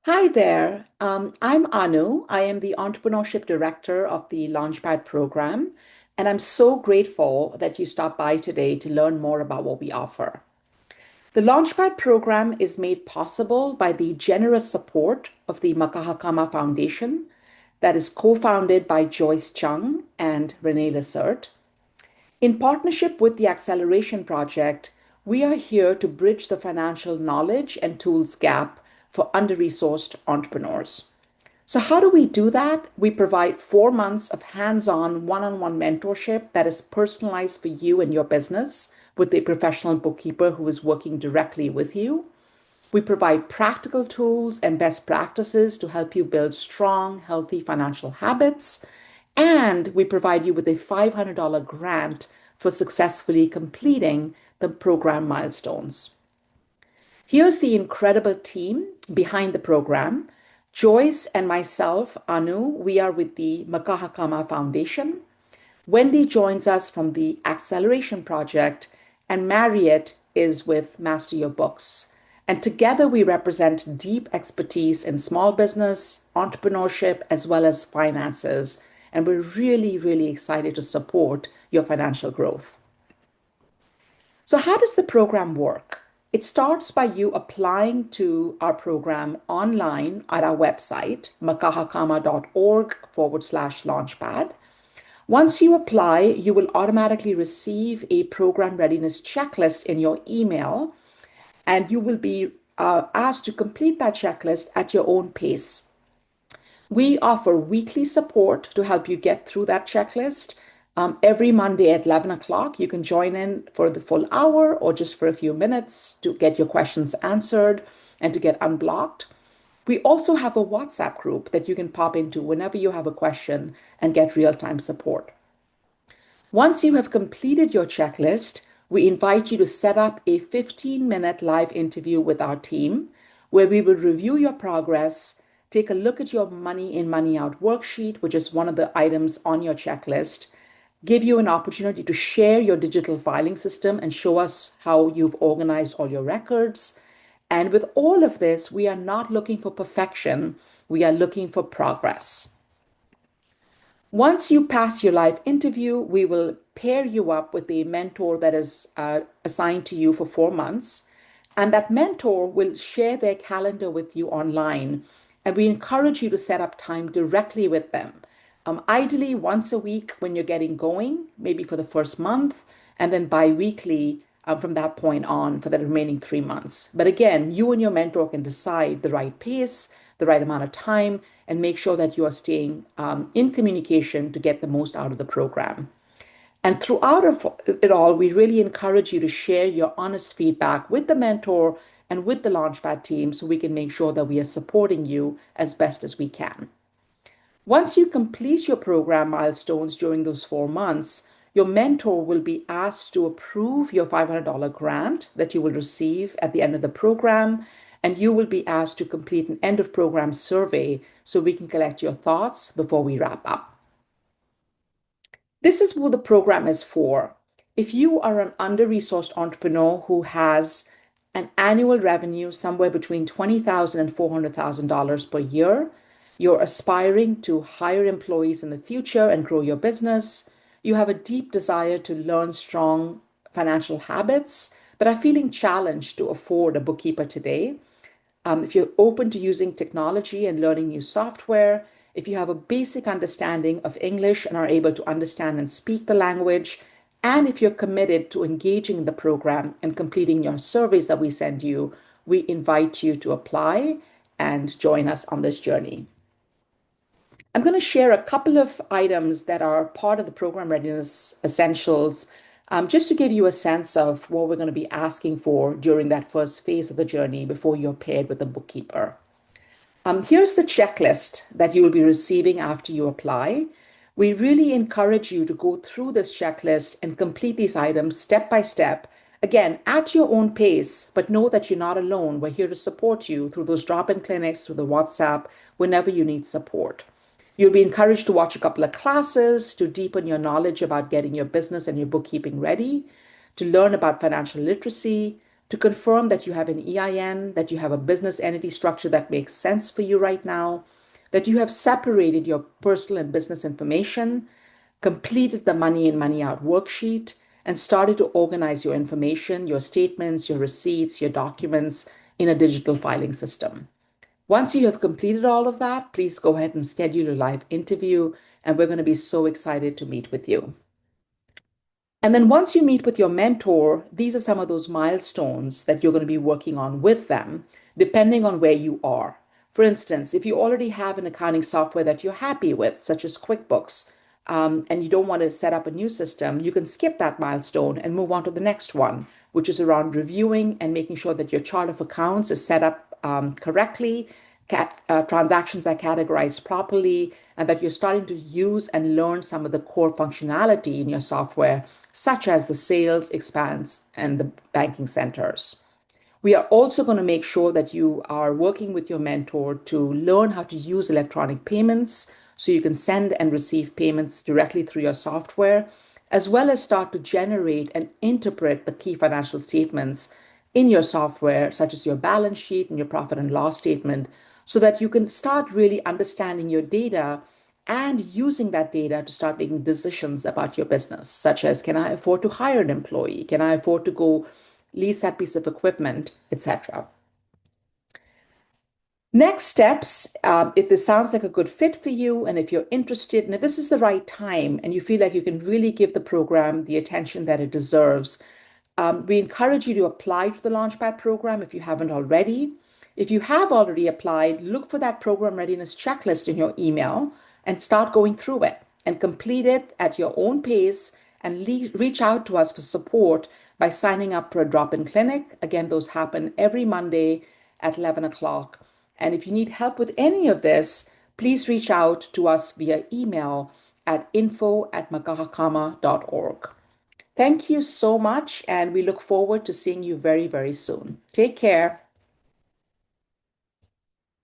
Hi there. I'm Anu. I am the Entrepreneurship Director of the LaunchPad program, and I'm so grateful that you stopped by today to learn more about what we offer. The LaunchPad program is made possible by the generous support of the Makahakama Foundation that is co-founded by Joyce Chung and Renee Lessert. In partnership with the Acceleration Project, we are here to bridge the financial knowledge and tools gap for under-resourced entrepreneurs. So, how do we do that? We provide 4 months of hands on one on one mentorship that is personalized for you and your business with a professional bookkeeper who is working directly with you. We provide practical tools and best practices to help you build strong, healthy financial habits. And we provide you with a $500 grant for successfully completing the program milestones. Here's the incredible team behind the program. Joyce and myself, Anu, we are with the Makahakama Foundation. Wendy joins us from the Acceleration Project, and Marriott is with Master Your Books. And together we represent deep expertise in small business, entrepreneurship, as well as finances. And we're really, really excited to support your financial growth. So, how does the program work? It starts by you applying to our program online at our website, makahakama.org/launchpad. Once you apply, you will automatically receive a program readiness checklist in your email, and you will be asked to complete that checklist at your own pace. We offer weekly support to help you get through that checklist. Every Monday at 11 o'clock, you can join in for the full hour or just for a few minutes to get your questions answered and to get unblocked. We also have a WhatsApp group that you can pop into whenever you have a question and get real time support. Once you have completed your checklist, we invite you to set up a 15-minute live interview with our team where we will review your progress, take a look at your money in, money out worksheet, which is one of the items on your checklist, give you an opportunity to share your digital filing system and show us how you've organized all your records. And with all of this, we are not looking for perfection, we are looking for progress. Once you pass your live interview, we will pair you up with a mentor that is assigned to you for 4 months. And that mentor will share their calendar with you online. And we encourage you to set up time directly with them. Ideally, once a week when you're getting going, maybe for the first month, and then bi weekly from that point on for the remaining 3 months. But again, you and your mentor can decide the right pace, the right amount of time, and make sure that you are staying in communication to get the most out of the program. And throughout it all, we really encourage you to share your honest feedback with the mentor and with the Launchpad team so we can make sure that we are supporting you as best as we can. Once you complete your program milestones during those 4 months, your mentor will be asked to approve your $500 grant that you will receive at the end of the program, and you will be asked to complete an end of program survey so we can collect your thoughts before we wrap up. This is what the program is for. If you are an under-resourced entrepreneur who has an annual revenue somewhere between $20,000 and $400,000 per year, you're aspiring to hire employees in the future and grow your business, you have a deep desire to learn strong financial habits, but are feeling challenged to afford a bookkeeper today, if you're open to using technology and learning new software, if you have a basic understanding of English and are able to understand and speak the language, and if you're committed to engaging in the program and completing your surveys that we send you, we invite you to apply and join us on this journey. I'm going to share a couple of items that are part of the program readiness essentials, just to give you a sense of what we're going to be asking for during that first phase of the journey before you're paired with a bookkeeper. Here's the checklist that you will be receiving after you apply. We really encourage you to go through this checklist and complete these items step by step. Again, at your own pace, but know that you're not alone. We're here to support you through those drop-in clinics, through the WhatsApp, whenever you need support. You'll be encouraged to watch a couple of classes to deepen your knowledge about getting your business and your bookkeeping ready, to learn about financial literacy, to confirm that you have an EIN, that you have a business entity structure that makes sense for you right now, that you have separated your personal and business information, completed the money in, money out worksheet, and started to organize your information, your statements, your receipts, your documents in a digital filing system. Once you have completed all of that, please go ahead and schedule a live interview, and we're going to be so excited to meet with you. And then once you meet with your mentor, these are some of those milestones that you're going to be working on with them, depending on where you are. For instance, if you already have an accounting software that you're happy with, such as QuickBooks, and you don't want to set up a new system, you can skip that milestone and move on to the next one, which is around reviewing and making sure that your chart of accounts is set up correctly, transactions are categorized properly, and that you're starting to use and learn some of the core functionality in your software, such as the sales, expense, and the banking centers. We are also going to make sure that you are working with your mentor to learn how to use electronic payments so you can send and receive payments directly through your software, as well as start to generate and interpret the key financial statements in your software, such as your balance sheet and your profit and loss statement, so that you can start really understanding your data and using that data to start making decisions about your business, such as can I afford to hire an employee? Can I afford to go lease that piece of equipment, etc. Next steps, if this sounds like a good fit for you, and if you're interested, and if this is the right time, and you feel like you can really give the program the attention that it deserves, we encourage you to apply to the Launchpad program if you haven't already. If you have already applied, look for that program readiness checklist in your email and start going through it and complete it at your own pace and reach out to us for support by signing up for a drop-in clinic. Again, those happen every Monday at 11 o'clock. And if you need help with any of this, please reach out to us via email at info@magahakama.org. Thank you so much, and we look forward to seeing you very, very soon. Take care.